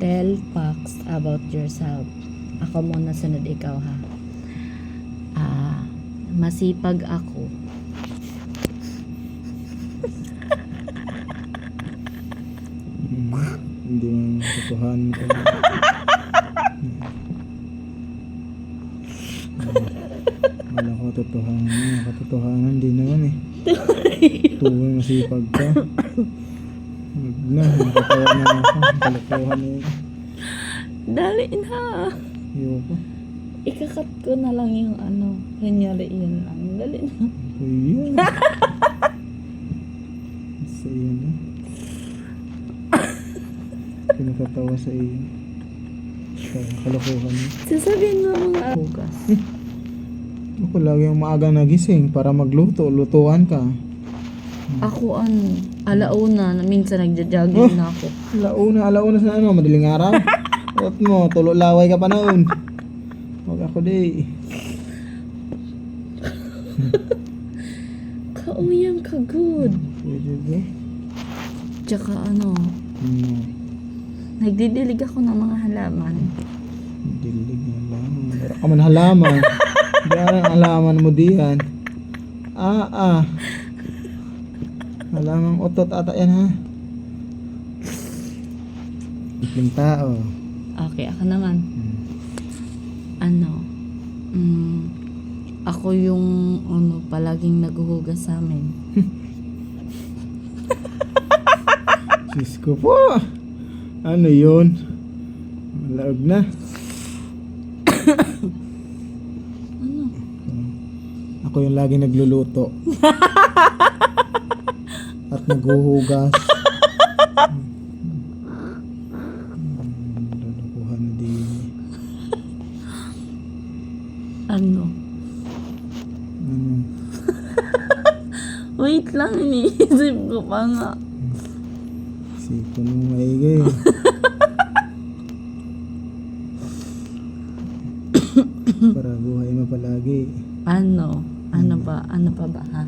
Tell facts about yourself. Ako muna, sunod ikaw ha. Masipag ako. Hindi mo katotohanan ko. Wala ko katotohanan. Katotohanan din naman eh. Tuwing masipag ka. Huwag na, nakatawa na ako. Kalokohan na yun. Dali na. Ayoko. Ikakat ko na lang yung kunyari yun lang. Dali na. Ayan. Sa iyo na. Pinakatawa sa iyo. Kalokohan mo. Sasabihin mo mga hugas. Ako lagi yung maaga nagising para magluto. Lutuan ka. Ako alauna, minsan nagja-jogging na ako. Alauna sa ano, madaling araw. What mo, tulo laway ka pa noon. Huwag ako di. Kauyang ka good. Pwede ba? Tsaka nagdidilig ako ng mga halaman. Dilig na halaman. Meron ka man halaman. Diyan ang halaman mo diyan. Halamang otot ata yan ha. Ikling tao. Okay, ako naman. Ako yung palaging naghuhugas sa amin. Diyos ko po. Ano yun? Malaog na. Ako yung laging nagluluto. At naghuhugas. Lulukuhan na din. Wait lang, iniisip ko pa nga. Sipon mo maigay. Para buhay mo palagi. Ano pa ba ha?